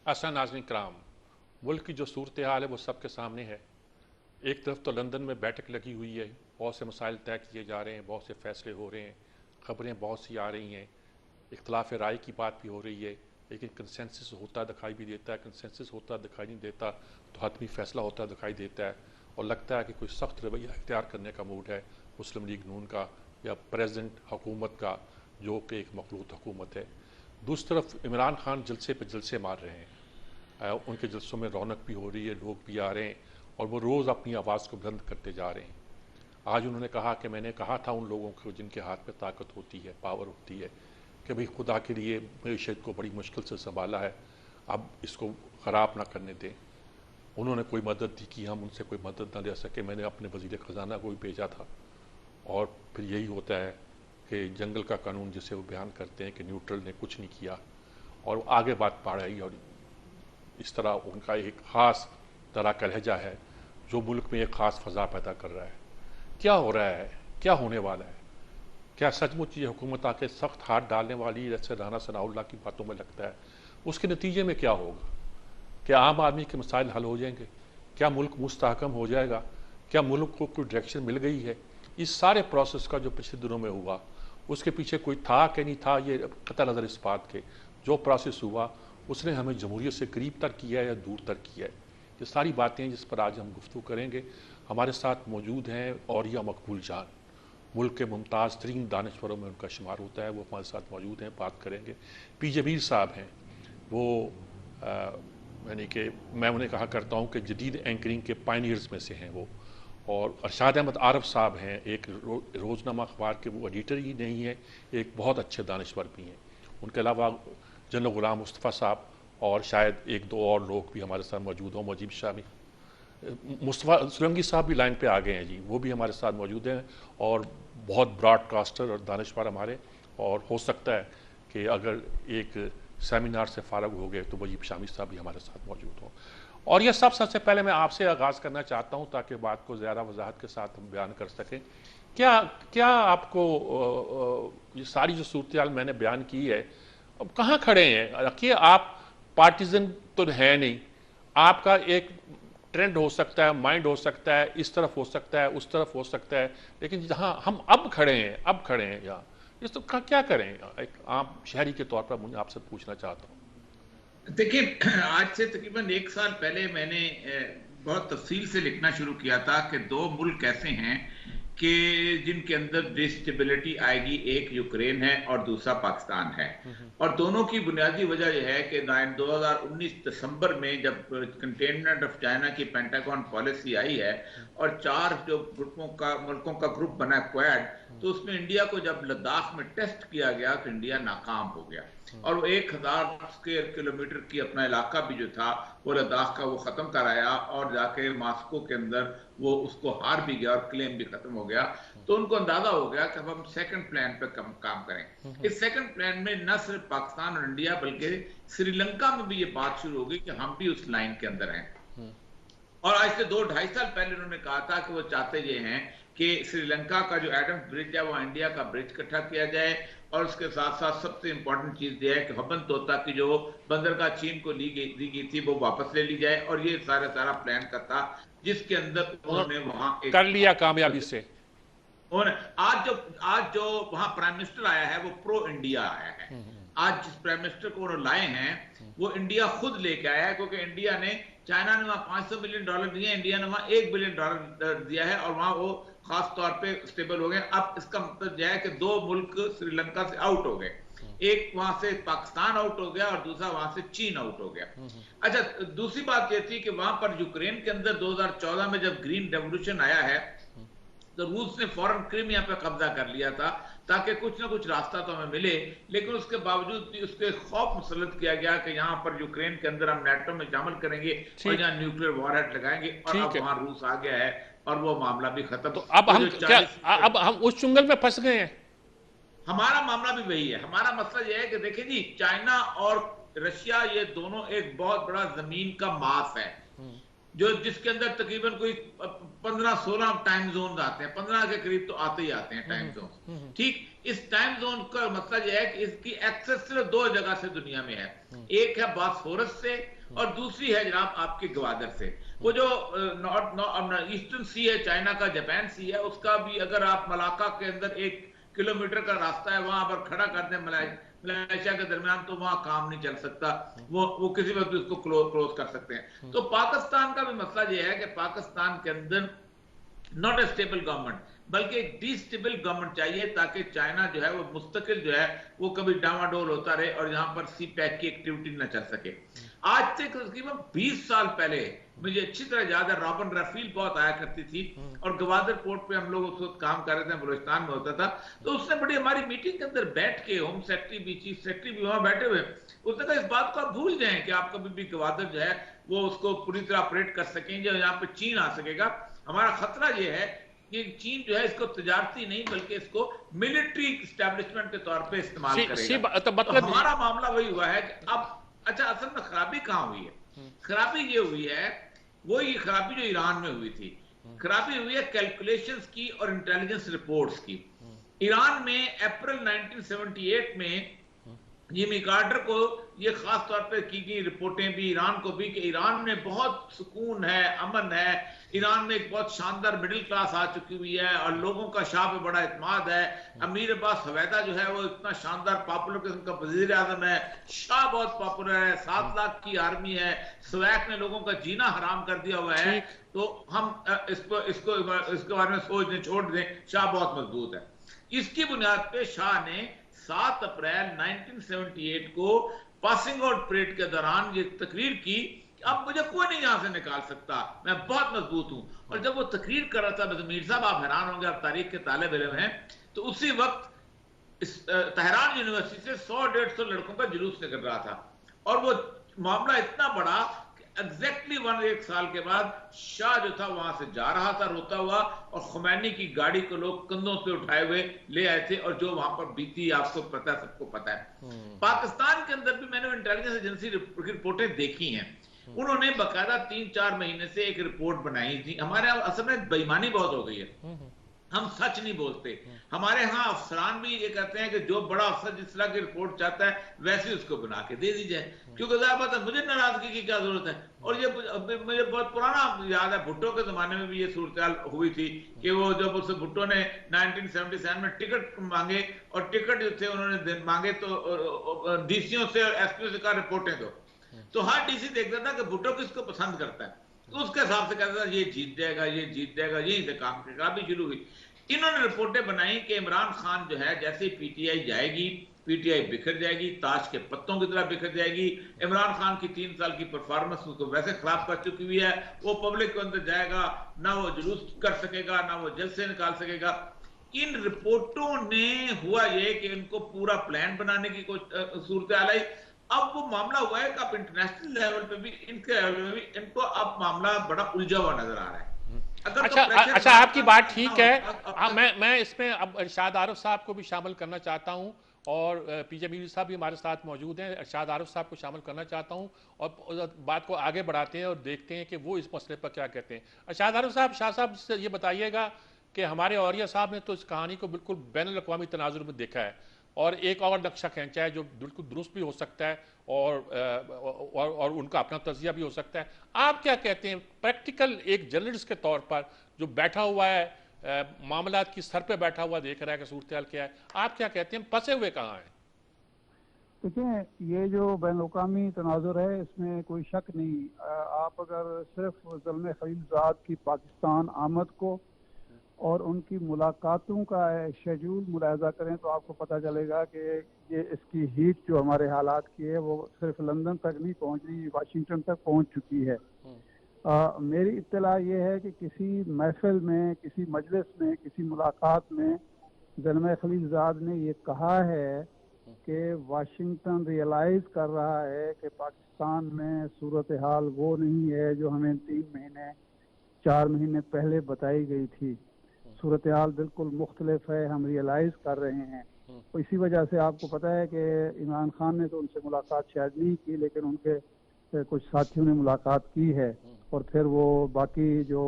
असा नाज़रीन कराम, मुल्क की जो सूरत हाल है वो सबके सामने है। एक तरफ तो लंदन में बैठक लगी हुई है, बहुत से मसाइल तय किए जा रहे हैं, बहुत से फैसले हो रहे हैं, खबरें बहुत सी आ रही हैं, इख्तलाफ राय की बात भी हो रही है, लेकिन कंसेंसस होता दिखाई भी देता है, कंसेंसस होता दिखाई नहीं देता तो हतमी फैसला होता दिखाई देता है। और लगता है कि कोई सख्त रवैया इख्तियार करने का मूड है मुस्लिम लीग नून का या प्रेजेंट हुकूमत का, जो कि एक मखलूत हुकूमत है। दूसरी तरफ इमरान खान जलसे पे जलसे मार रहे हैं, उनके जलसों में रौनक भी हो रही है, लोग भी आ रहे हैं और वो रोज़ अपनी आवाज़ को बुलंद करते जा रहे हैं। आज उन्होंने कहा कि मैंने कहा था उन लोगों को जिनके हाथ में ताकत होती है, पावर होती है, कि भाई खुदा के लिए मईशत को बड़ी मुश्किल से संभाला है, अब इसको ख़राब ना करने दें। उन्होंने कोई मदद दी कि हम उनसे कोई मदद ना ले सके, मैंने अपने वज़ीर ख़जाना को भी भेजा था। और फिर यही होता है कि जंगल का कानून जिसे वो बयान करते हैं कि न्यूट्रल ने कुछ नहीं किया और आगे बात बढ़ाई। और इस तरह उनका एक ख़ास तरह का लहजा है जो मुल्क में एक ख़ास फ़ज़ा पैदा कर रहा है। क्या हो रहा है, क्या होने वाला है? क्या सचमुच ये हुकूमत आके सख्त हाथ डालने वाली है जैसे राना सनाउल्लाह की बातों में लगता है? उसके नतीजे में क्या होगा? क्या आम आदमी के मसाइल हल हो जाएंगे? क्या मुल्क मुस्तहकम हो जाएगा? क्या मुल्क को कोई डायरेक्शन मिल गई है? इस सारे प्रोसेस का जो पिछले दिनों में हुआ, उसके पीछे कोई था कि नहीं था, ये कतई नज़र इस बात के जो प्रोसेस हुआ उसने हमें जमहूरियत से करीब तर किया है या दूर तर किया है। ये सारी बातें हैं जिस पर आज हम गुफ्तगू करेंगे। हमारे साथ मौजूद हैं औरिया मकबूल जान, मुल्क के मुमताज़ तरीन दानश्वरों में उनका शुमार होता है, वो हमारे साथ मौजूद हैं, बात करेंगे। पी जमीर साहब हैं, वो यानी कि मैं उन्हें कहा करता हूँ कि जदीद एंकरिंग के पायनियर्स में से हैं वो। और अरशाद अहमद आरफ साहब हैं, एक रोज़नामा अखबार के वो एडिटर ही नहीं है, एक बहुत अच्छे दानश्वर भी हैं। उनके अलावा जनरल गुलाम मुस्तफ़ा साहब और शायद एक दो और लोग भी हमारे साथ मौजूद हों, मुजीब शाह भी, मुस्तफ़ा सुलंगी साहब भी लाइन पे आ गए हैं जी, वो भी हमारे साथ मौजूद हैं और बहुत ब्रॉडकास्टर और दानश्वर हमारे। और हो सकता है कि अगर एक सेमिनार से फारग हो गए तो मुजीब शामी साहब भी हमारे साथ मौजूद हों। और यह सबसे पहले मैं आपसे आगाज़ करना चाहता हूँ ताकि बात को ज़्यादा वजाहत के साथ हम बयान कर सकें। क्या क्या आपको ये सारी जो सूरत हाल मैंने बयान की है, अब कहाँ खड़े हैं? रखिए, आप पार्टीजन तो है नहीं, आपका एक ट्रेंड हो सकता है, माइंड हो सकता है, इस तरफ हो सकता है, उस तरफ हो सकता है, लेकिन जहाँ हम अब खड़े हैं यहाँ, इस तो क्या करें? एक आम शहरी के तौर पर मुझे आपसे पूछना चाहता हूँ। देखिए, आज से तकरीबन 1 साल पहले मैंने बहुत तफसील से लिखना शुरू किया था कि दो मुल्क ऐसे हैं कि जिनके अंदर डिस्टेबिलिटी आएगी। एक यूक्रेन है और दूसरा पाकिस्तान है। और दोनों की बुनियादी वजह यह है कि 2019 दिसंबर में जब कंटेनमेंट ऑफ चाइना की पेंटागन पॉलिसी आई है और 4 जो मुल्कों का ग्रुप बना क्वाड, तो उसमें इंडिया को जब लद्दाख में टेस्ट किया गया तो इंडिया नाकाम हो गया। और वो 1000 स्क्वायर किलोमीटर की अपना इलाका भी जो था वो लद्दाख का वो खत्म कराया और जाके मॉस्को के अंदर वो उसको हार भी गया और क्लेम भी खत्म हो गया। तो उनको अंदाजा हो गया कि अब हम सेकंड प्लान पे काम करें। इस सेकंड प्लान में न सिर्फ पाकिस्तान और इंडिया बल्कि श्रीलंका में भी ये बात शुरू हो गई कि हम भी उस लाइन के अंदर हैं। और आज से 2-2.5 साल पहले उन्होंने कहा था कि वो चाहते ये हैं कि श्रीलंका का जो एडम्स ब्रिज है वो इंडिया का ब्रिज इकट्ठा किया जाए। और उसके साथ साथ सबसे इंपॉर्टेंट चीज यह है कि हबन तोता की जो बंदरगाह चीन को दी गई थी वो वापस ले ली जाए। और ये सारा प्लान का था जिसके अंदर उन्होंने वहां कर एक लिया कामयाबी से। और आज जो वहां प्राइम मिनिस्टर आया है वो प्रो इंडिया आया है। आज जिस प्राइम मिनिस्टर को उन्होंने लाए हैं वो इंडिया खुद लेके आया है, क्योंकि इंडिया ने, चाइना ने वहां $500 बिलियन दिए, इंडिया ने वहां $1 बिलियन दिया है और वहां वो खास तौर पे स्टेबल हो गए। अब इसका मतलब यह है कि दो मुल्क श्रीलंका से आउट हो गए, एक वहां से पाकिस्तान आउट हो गया और दूसरा वहां से चीन आउट हो गया। अच्छा, दूसरी बात यह थी कि वहां पर यूक्रेन के अंदर 2014 में जब ग्रीन रेवोल्यूशन आया है तो रूस ने फौरन क्रीमिया पे कब्जा कर लिया था ताकि कुछ ना कुछ रास्ता तो हमें मिले। लेकिन उसके बावजूद भी उसके खौफ मुसलत किया गया कि यहां पर यूक्रेन के अंदर हम नेटो में शामिल करेंगे और ठीक यहाँ न्यूक्लियर वॉरहेड लगाएंगे। और ठीक अब है। वहां रूस आ गया है और वो मामला भी खत्म। तो अब वो हम जो क्या, 40, अब हम उस चुंगल में फंस गए हैं? हमारा मामला भी वही है। हमारा मसला यह है कि देखिए जी, चाइना और रशिया ये दोनों एक बहुत बड़ा जमीन का मास है। जो जिसके अंदर तकरीबन कोई 15-16 टाइम जोन आते हैं, 15 के करीब तो आते ही आते हैं टाइम जोन। ठीक, इस टाइम जोन का मतलब यह है कि इसकी एक्सेस सिर्फ दो जगह से दुनिया में है, एक है बॉस्फोरस से और दूसरी है जनाब आपके ग्वादर से। वो जो नॉर्थ ईस्टर्न सी है, चाइना का जापान सी है, उसका भी अगर आप मलाका के अंदर 1 किलोमीटर का रास्ता है, वहां पर खड़ा कर दें मलेशिया के दरमियान, तो वहां काम नहीं चल सकता, वो किसी वक्त उसको क्लोज कर सकते हैं। तो पाकिस्तान का भी मसला यह है कि पाकिस्तान के अंदर नॉट ए स्टेबल गवर्नमेंट, बल्कि एक डिस्टेबल गवर्नमेंट चाहिए, ताकि चाइना जो है वो मुस्तकिल जो है वो कभी डामाडोल होता रहे और यहां पर सी पैक की एक्टिविटी न चल सके। आज से तकरीबन 20 साल पहले मुझे अच्छी तरह याद है, रॉबिन रफील बहुत आया करती थी और गवादर पोर्ट पे हम लोग उस वक्त काम कर रहे थे, बलूचिस्तान में होता था। तो उसने बड़ी हमारी मीटिंग के अंदर बैठ के, होम सेक्रेटरी भी, चीफ सेक्रेटरी भी वहां बैठे हुए, उसने कहा इस बात को आप भूल जाएं कि आप कभी भी गवादर जो है वो उसको पूरी तरह ऑपरेट कर सकेंगे, यहाँ पे चीन आ सकेगा। हमारा खतरा ये है कि चीन जो है इसको तजारती नहीं बल्कि इसको मिलिट्री स्टैब्लिशमेंट के तौर पे इस्तेमाल करेगा। तो तो मतलब हमारा मामला वही हुआ है कि अब अच्छा, असल में खराबी कहां हुई है? खराबी ये हुई है, वो ये खराबी जो ईरान में हुई थी, खराबी हुई है कैलकुलेशंस की और इंटेलिजेंस रिपोर्ट्स की। ईरान में अप्रैल 1978 में जिमी कार्टर को ये खास तौर पे की गई रिपोर्टें भी, ईरान को भी, कि ईरान में बहुत सुकून है, अमन है, ईरान में एक बहुत शानदार मिडिल क्लास आ चुकी हुई है और लोगों का शाह पे बड़ा इत्मीनान है। अमीर अब्बास हवैदा जो है वो इतना शानदार पॉपुलर किस्म का वजीर आजम है, शाह बहुत पॉपुलर है, 7 लाख की आर्मी है, स्वैक ने लोगों का जीना हराम कर दिया हुआ है। तो हम इसके बारे में सोचने छोड़ दें, शाह बहुत मजबूत है। इसकी बुनियाद पे शाह ने 7 अप्रैल 1978 को पासिंग आउट परेड के दौरान ये तकरीर की, अब मुझे कोई नहीं यहां से निकाल सकता, मैं बहुत मजबूत हूं। और जब वो तकरीर कर रहा था, मीर साहब आप हैरान होंगे, आप तारीख के तालिब इल्म हैं, तो उसी वक्त तेहरान यूनिवर्सिटी से 100-150 लड़कों का जुलूस निकल रहा था और वो मामला इतना बड़ा कि एग्जैक्टली 1 साल के बाद शाह जो था वहां से जा रहा था रोता हुआ, और खुमैनी की गाड़ी को लोग कंधों पे उठाए हुए ले आए थे, और जो वहां पर बीती आपको पता है, सबको पता है। पाकिस्तान के अंदर भी मैंने इंटेलिजेंस एजेंसी रिपोर्टें देखी हैं, उन्होंने बकायदा 3-4 महीने से एक रिपोर्ट बनाई थी। हमारे यहाँ असल में बेईमानी बहुत हो गई है, हम सच नहीं बोलते। हमारे यहाँ अफसरान भी ये कहते हैं कि जो बड़ा अफसर जिस तरह की रिपोर्ट चाहता है वैसे उसको बना के दे दी जाए, क्योंकि ज़ाहिर बात है मुझे नाराजगी की क्या जरूरत है। और ये मुझे बहुत पुराना याद है, भुट्टो के जमाने में भी ये सूरत हुई थी कि वो जब उससे भुट्टो ने 1977 में टिकट मांगे, और टिकट जो थे उन्होंने मांगे तो डीसीओ से और एसपीओ से कहा रिपोर्टें दो, तो हर डीसी देखता था कि भुट्टो किसको पसंद करता है, तो उसके हिसाब से कहता था ये जीत जाएगा, ये जीत जाएगा, यहीं से काम की खराबी शुरू हुई। इन्होंने रिपोर्टें बनाई कि इमरान खान जो है जैसे ही पीटीआई जाएगी, पीटीआई बिखर जाएगी, ताश के पत्तों की तरह बिखर जाएगी। इमरान खान की 3 साल की परफॉर्मेंस उसको वैसे खराब कर चुकी हुई है, वो पब्लिक के अंदर जाएगा ना, वो जुलूस कर सकेगा ना वो जल से निकाल सकेगा। इन रिपोर्टों ने हुआ ये कि इनको पूरा प्लान बनाने की सूरत आई। अब वो मामला हुआ है कि अब इंटरनेशनल लेवल पे भी इनके लेवल में भी इनको अब मामला बड़ा उलझा हुआ नजर आ रहा है। अगर अच्छा तो प्रेशर अच्छा, आपकी बात ठीक है। अब मैं इसमें अब अरशाद आरिफ साहब को भी शामिल करना चाहता हूं, और पीजे मीर साहब भी हमारे साथ मौजूद हैं। अरशाद आरिफ साहब को शामिल करना चाहता हूं और बात को आगे बढ़ाते हैं और देखते हैं कि वो इस मसले पर क्या कहते हैं। अरशाद आरिफ साहब, शाह साहब से ये बताइएगा कि हमारे औरिया साहब ने तो इस कहानी को बिल्कुल बैनुल अक़वामी तनाजुर में देखा है, और एक और नक्शा खींचा है जो बिल्कुल दुरुस्त भी हो सकता है और उनका अपना तजिया भी हो सकता है। आप क्या कहते हैं प्रैक्टिकल एक जर्नलिस्ट के तौर पर, जो बैठा हुआ है मामलात की सर पे बैठा हुआ देख रहा है कि सूरत हाल क्या है, आप क्या कहते हैं फंसे हुए कहाँ हैं? देखिए, ये जो बैनुल-अक़वामी तनाजुर है इसमें कोई शक नहीं। आप अगर सिर्फ ज़ल्म खलीलज़ाद की पाकिस्तान आमद को और उनकी मुलाकातों का शेड्यूल मुलाहजा करें तो आपको पता चलेगा कि ये इसकी हीट जो हमारे हालात की है वो सिर्फ लंदन तक नहीं पहुंच रही, वाशिंगटन तक पहुंच चुकी है। मेरी इत्तला ये है कि किसी महफिल में, किसी मजलिस में, किसी मुलाकात में ज़ल्म खलीलज़ाद ने ये कहा है कि वाशिंगटन रियलाइज़ कर रहा है कि पाकिस्तान में सूरत हाल वो नहीं है जो हमें 3 महीने 4 महीने पहले बताई गई थी। सूरत हाल बिल्कुल मुख्तलिफ है, हम रियलाइज़ कर रहे हैं। तो इसी वजह से आपको पता है कि इमरान खान ने तो उनसे मुलाकात शायद नहीं की, लेकिन उनके कुछ साथियों ने मुलाकात की है और फिर वो बाकी जो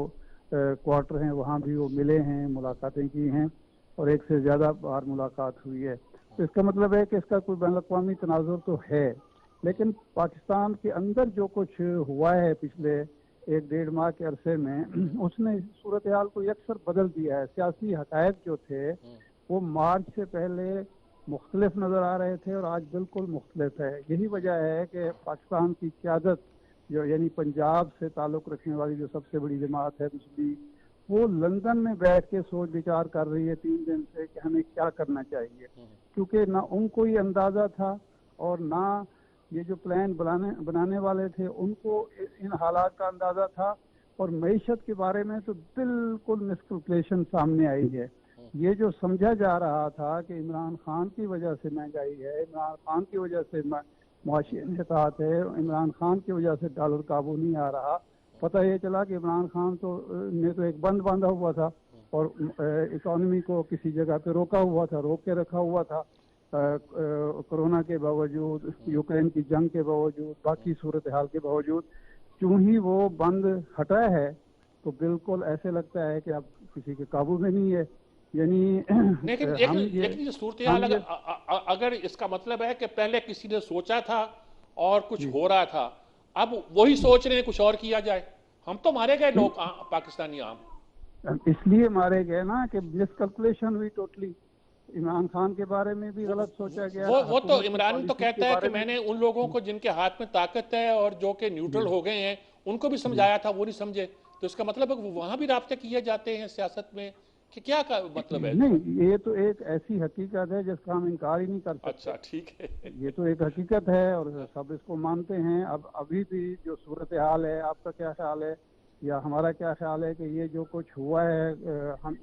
क्वार्टर हैं वहाँ भी वो मिले हैं, मुलाकातें की हैं और एक से ज़्यादा बार मुलाकात हुई है। तो इसका मतलब है कि इसका कोई बैनुल-अक़वामी तनाज़ुर तो है, लेकिन पाकिस्तान के अंदर जो कुछ हुआ है पिछले 1-1.5 माह के अरसे में उसने सूरत हाल को यकसर बदल दिया है। सियासी हक़ाइक़ जो थे वो मार्च से पहले मुख्तलिफ नज़र आ रहे थे और आज बिल्कुल मुख्तलिफ है। यही वजह है कि पाकिस्तान की क़यादत जो यानी पंजाब से ताल्लुक़ रखने वाली जो सबसे बड़ी जमात है मुस्लिम लीग, वो लंदन में बैठ के सोच विचार कर रही है 3 दिन से कि हमें क्या करना चाहिए, क्योंकि ना उनको ये अंदाज़ा था और ना ये जो प्लान बनाने वाले थे उनको इन हालात का अंदाज़ा था। और मईशत के बारे में तो बिल्कुल मिसकैलकुलेशन सामने आई है। ये जो समझा जा रहा था कि इमरान खान की वजह से महंगाई है, इमरान खान की वजह से मुआशी इन्हितात है, इमरान खान की वजह से डॉलर काबू नहीं आ रहा, पता ये चला कि इमरान खान ने तो एक बंद बांधा हुआ था और इकॉनमी को किसी जगह पे रोका हुआ था, रोक के रखा हुआ था कोरोना के बावजूद, यूक्रेन की जंग के बावजूद, बाकी सूरत हाल के बावजूद। क्यों ही वो बंद हटा है तो बिल्कुल ऐसे लगता है कि अब किसी के काबू में नहीं है। यानी लेकिन ये सूरत हाल अगर इसका मतलब है कि पहले किसी ने सोचा था और कुछ हो रहा था, अब वही सोच रहे हैं कुछ और किया जाए। हम तो मारे गए लोग पाकिस्तानी आम इसलिए मारे गए ना कि मिसकैलकुलेशन हुई टोटली। इमरान खान के बारे में भी गलत सोचा गया। वो तो इमरान तो कहता है कि मैंने उन लोगों को जिनके हाथ में ताकत है और जो कि न्यूट्रल हो गए हैं उनको भी समझाया था, वो नहीं समझे। तो इसका मतलब है कि वहां भी राब्ते किए जाते हैं सियासत में कि क्या का मतलब है? नहीं, ये तो एक ऐसी हकीकत है जिसका हम इनकार ही नहीं कर सकते। अच्छा, ठीक है। ये तो एक हकीकत है और सब इसको मानते हैं। अब अभी भी जो सूरत हाल है, आपका क्या ख्याल है या हमारा क्या ख्याल है कि ये जो कुछ हुआ है,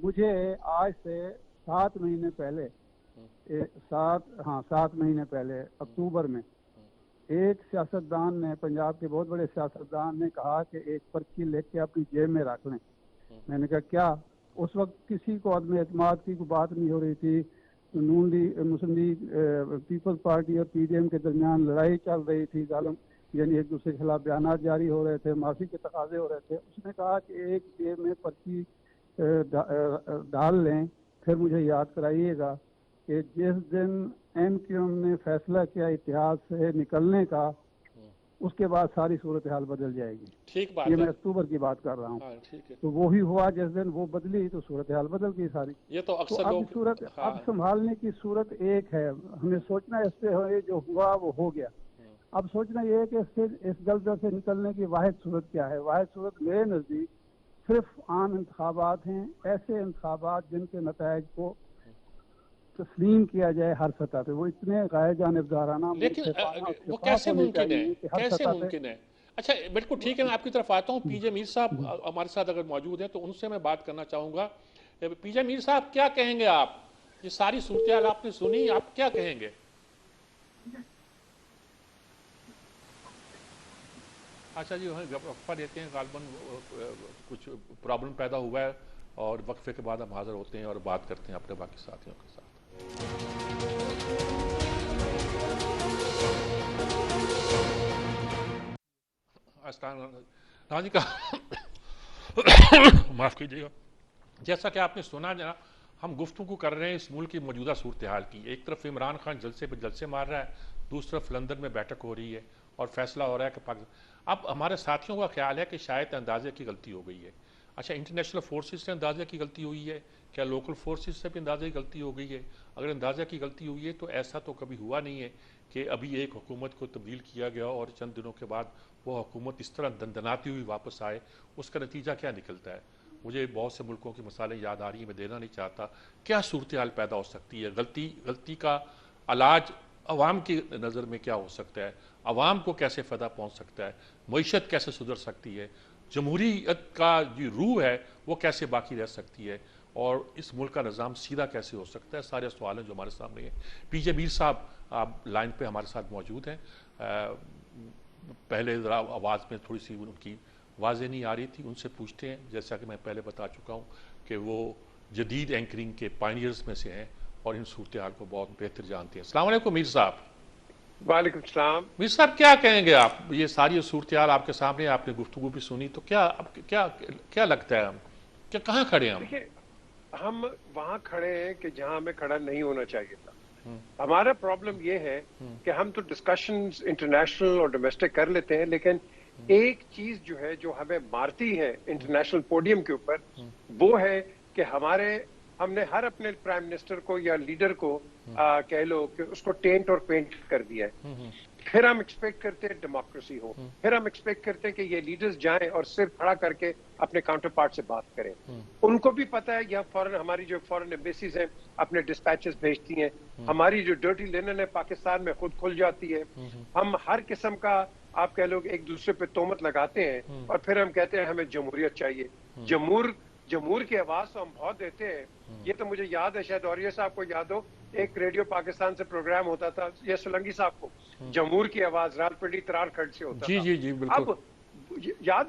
मुझे आज से 7 महीने पहले 7 महीने पहले अक्टूबर में एक सियासतदान ने, पंजाब के बहुत बड़े सियासतदान ने कहा कि एक पर्ची लेके अपनी जेब में रख लें। मैंने कहा क्या? उस वक्त किसी को अदम एतमाद की कोई बात नहीं हो रही थी। नून लीग, मुस्लिम लीग, पीपल्स पार्टी और पीडीएम के दरमियान लड़ाई चल रही थी, यानी एक दूसरे के खिलाफ बयानात जारी हो रहे थे, माफी के तकाजे हो रहे थे। उसने कहा कि एक जेब में पर्ची डाल लें, फिर मुझे याद कराइएगा कि जिस दिन एमक्यूएम ने फैसला किया इतिहाद से निकलने का, उसके बाद सारी सूरत हाल बदल जाएगी। ठीक बात ये है। मैं अक्टूबर की बात कर रहा हूँ। ठीक है। तो वो ही हुआ, जिस दिन वो बदली तो सूरत हाल बदल गई सारी। ये तो अक्सर अब लोग अब संभालने की सूरत एक है। हमें सोचना इससे जो हुआ वो हो गया। अब सोचना ये है कि इस दलदल से निकलने की वाहिद सूरत क्या है। वाहिद सूरत मेरे नज़दीक सिर्फ आम इंतखाबात हैं, ऐसे इंतखाबात जिनके नतायज को तस्लीम किया जाए हर सतह पे। वो इतने गैर जानिबदाराना, लेकिन वो कैसे मुमकिन है? कैसे मुमकिन है? अच्छा, बिल्कुल ठीक है, मैं आपकी तरफ आता हूँ। पीजे मीर साहब हमारे साथ अगर मौजूद हैं तो उनसे मैं बात करना चाहूँगा। पीजे मीर साहब, क्या कहेंगे आप? ये सारी सूरत हाल आपने सुनी, आप क्या कहेंगे? अच्छा जी, वक्फा देते हैं, गालबन कुछ प्रॉब्लम पैदा हुआ है और वक्फे के बाद हम हाजिर होते हैं और बात करते हैं अपने बाकी साथियों के साथ। जी का माफ कीजिएगा। जैसा कि आपने सुना, जरा हम गुफ्तगू कर रहे हैं इस मुल्क की मौजूदा सूरत हाल की। एक तरफ इमरान खान जलसे पर जलसे मार रहा है, दूसरी तरफ लंदन में बैठक हो रही है और फैसला हो रहा है कि पाकिस्तान। अब हमारे साथियों का ख्याल है कि शायद अंदाजे की गलती हो गई है। अच्छा, इंटरनेशनल फोर्सेस से अंदाजे की गलती हुई है क्या? लोकल फोर्सेस से भी अंदाजे की गलती हो गई है? अगर अंदाजे की गलती हुई है तो ऐसा तो कभी हुआ नहीं है कि अभी एक हुकूमत को तब्दील किया गया और चंद दिनों के बाद वो हुकूमत इस तरह दंदनाती हुई वापस आए। उसका नतीजा क्या निकलता है? मुझे बहुत से मुल्कों की मिसालें याद आ रही हैं, मैं देना नहीं चाहता। क्या सूरत हाल पैदा हो सकती है? गलती का इलाज अवाम की नज़र में क्या हो सकता है? अवाम को कैसे फ़ायदा पहुँच सकता है? मईशत कैसे सुधर सकती है? जमहूरियत का जो रूह है वो कैसे बाकी रह सकती है? और इस मुल्क का निज़ाम सीधा कैसे हो सकता है? सारे सवाल हैं जो हमारे सामने हैं। पीजे मीर साहब, आप लाइन पे हमारे साथ मौजूद हैं। पहले ज़रा आवाज़ में थोड़ी सी उनकी वाज़ेह नहीं आ रही थी, उनसे पूछते हैं। जैसा कि मैं पहले बता चुका हूँ कि वो जदीद एंकरिंग के पायनियर्स में से हैं और इन सूरत हाल को बहुत बेहतर जानते हैं। अस्सलाम वालेकुम मीर साहब। वालेकुम सलाम। मीर साहब क्या कहेंगे आप, ये सारी सूरत हाल आपके सामने, आपने गुफ्तगू भी सुनी, तो क्या क्या क्या लगता है, हम क्या कहाँ खड़े हैं हम? देखिए, हम वहां खड़े हैं कि जहां हमें खड़ा नहीं होना चाहिए था। हमारा प्रॉब्लम ये है कि हम तो डिस्कशंस इंटरनेशनल और डोमेस्टिक कर लेते हैं, लेकिन एक चीज जो है जो हमें मारती है इंटरनेशनल पोडियम के ऊपर, वो है कि हमने हर अपने प्राइम मिनिस्टर को या लीडर को कह लो कि उसको टेंट और पेंट कर दिया है। फिर हम एक्सपेक्ट करते हैं डेमोक्रेसी हो, फिर हम एक्सपेक्ट करते हैं कि ये लीडर्स जाएं और सिर खड़ा करके अपने काउंटर पार्ट से बात करें। उनको भी पता है कि हमारी जो फॉरेन एम्बेसीज हैं अपने डिस्पैचेस भेजती हैं, हमारी जो डर्टी लिनन है पाकिस्तान में खुद खुल जाती है। हम हर किस्म का आप कह लो एक दूसरे पे तोहमत लगाते हैं और फिर हम कहते हैं हमें जमहूरियत चाहिए। जमहूर की आवाज तो हम बहुत देते हैं। ये तो मुझे याद है, शायद और ये साहब को याद हो, एक रेडियो पाकिस्तान से प्रोग्राम होता था, ये सोलंकी साहब को, जमहूर की आवाज रालपिंडी तरार खंड से होता जी था। जी जी बिल्कुल।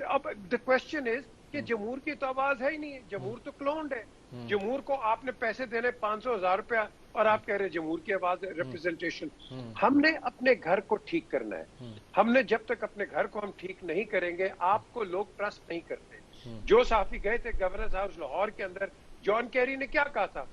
अब द क्वेश्चन इज कि जमहूर की तो आवाज है ही नहीं है, जमहूर तो क्लोन्ड है। जमहूर को आपने पैसे देने 500,000 रुपया और आप कह रहे हैं जमहूर की आवाज रिप्रेजेंटेशन। हमने अपने घर को ठीक करना है। हमने जब तक अपने घर को हम ठीक नहीं करेंगे, आपको लोग ट्रस्ट नहीं करते। जो साफी गए थे गवर्नर हाउस लाहौर के अंदर, जॉन कैरी ने क्या कहा था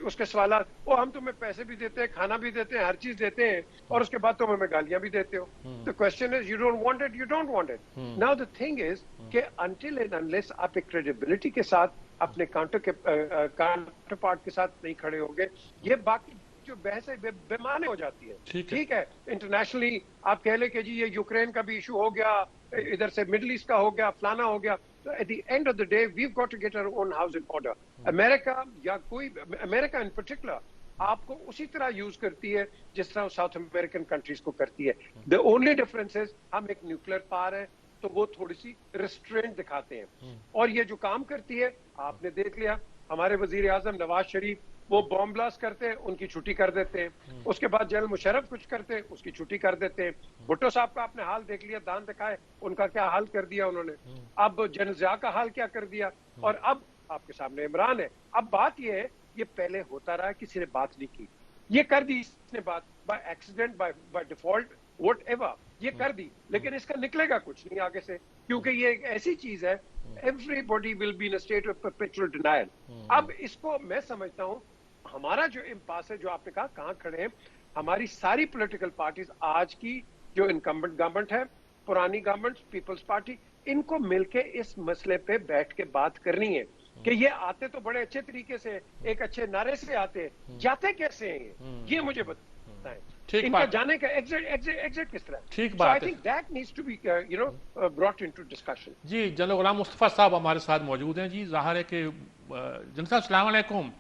उसके सवाल, वो हम तुम्हें पैसे भी देते हैं, खाना भी देते हैं, हर चीज देते हैं, और उसके बाद तुम हमें गालियां भी देते हो। The question is you don't want it, you don't want it. Now the thing is कि अनटिल एंड अनलेस आप एक क्रेडिबिलिटी के साथ अपने काउंटर पार्ट के साथ नहीं खड़े होंगे, ये बाकी जो बहस है बेमाने हो जाती है। ठीक है, इंटरनेशनली आप कह ले कि जी ये यूक्रेन का भी इशू हो गया, इधर से मिडिल ईस्ट का हो गया, फलाना हो गया। At the end of the day, we've got to get our own house in order. America या कोई अमेरिका इन पर्टिकुलर आपको उसी तरह यूज करती है जिस तरह साउथ अमेरिकन कंट्रीज को करती है। द ओनली डिफरेंस इज हम एक न्यूक्लियर पावर है तो वो थोड़ी सी रिस्ट्रेंट दिखाते हैं, और ये जो काम करती है आपने देख लिया, हमारे वजीर आजम नवाज शरीफ वो बॉम्ब ब्लास्ट करते हैं, उनकी छुट्टी कर देते हैं। उसके बाद जनरल मुशर्रफ कुछ करते हैं, उसकी छुट्टी कर देते हैं। भुट्टो साहब का आपने हाल देख लिया, दान दिखाए, उनका क्या हाल कर दिया उन्होंने। अब जनरल ज़िया का हाल क्या कर दिया, और अब आपके सामने इमरान है। अब बात ये है, ये पहले होता रहा, किसी ने बात नहीं की, ये कर दी इसने बात, by accident, by default, whatever, ये कर दी, लेकिन इसका निकलेगा कुछ नहीं आगे से, क्योंकि ये एक ऐसी चीज है, everybody will be in a state of perpetual denial. अब इसको मैं समझता हूं हमारा जो इम्पास है, जो आपने कहा कहां खड़े हैं, हमारी सारी पॉलिटिकल पार्टीज आज की जो इनकम्बेंट गवर्नमेंट है, पुरानी गवर्नमेंट, पीपल्स पार्टी, इनको मिलके इस मसले पे बैठ के बात करनी है कि ये आते तो बड़े अच्छे तरीके से, एक अच्छे नारे से आते हैं, जाते कैसे हैं ये मुझे बताएं। इनका जाने का एग्जिट किस तरह। ठीक बात है। I think that needs to be brought into discussion. जी, जनरल गुलाम मुस्तफा साहब हमारे साथ मौजूद हैं। जी जाहिर है कि जनरल साहब अस्सलाम वालेकुम।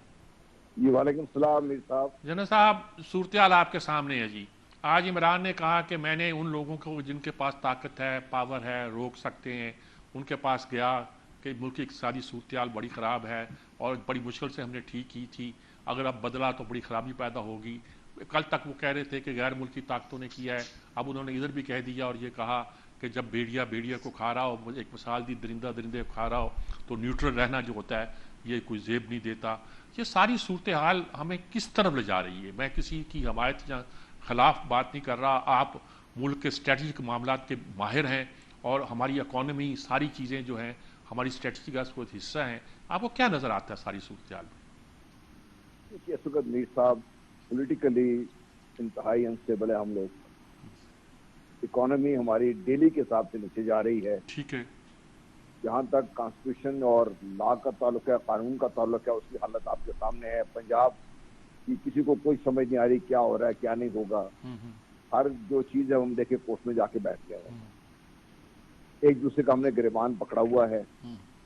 जी वालेकुम सलाम मीर साहब। जनरल साहब, सूरत हाल आपके सामने है जी। आज इमरान ने कहा कि मैंने उन लोगों को जिनके पास ताकत है, पावर है, रोक सकते हैं, उनके पास गया कि मुल्क की इक़्तिसादी सूरत हाल बड़ी ख़राब है और बड़ी मुश्किल से हमने ठीक की थी, अगर अब बदला तो बड़ी ख़राबी पैदा होगी। कल तक वो कह रहे थे कि गैर मुल्की ताकतों ने किया है, अब उन्होंने इधर भी कह दिया और ये कहा कि जब भेड़िया को खा रहा हो, एक मिसाल दी, दरिंदे को खा रहा हो, तो न्यूट्रल रहना जो होता है ये कोई जेब नहीं देता। ये सारी सूरत हाल हमें किस तरफ ले जा रही है? मैं किसी की हमायत या खिलाफ बात नहीं कर रहा, आप मुल्क के स्ट्रेटजिक मामलात के माहिर हैं और हमारी इकॉनमी, सारी चीज़ें जो हैं हमारी स्ट्रेटजी का कोई हिस्सा हैं, आपको क्या नज़र आता है सारी सूरत हाल में? देखिए सुगत मीर साहब, पॉलिटिकली इंतहाई अनस्टेबल है हम लोग, इकोनॉमी हमारी डेली के हिसाब से नीचे जा रही है। ठीक है, जहाँ तक कॉन्स्टिट्यूशन और लॉ का ताल्लुक है, कानून का ताल्लुक है, उसकी हालत आपके सामने है। पंजाब की किसी को कोई समझ नहीं आ रही क्या हो रहा है, क्या नहीं होगा। हर जो चीज़ है हम देखे कोर्ट में जाके बैठ गए हैं। एक दूसरे का हमने गिरबान पकड़ा हुआ है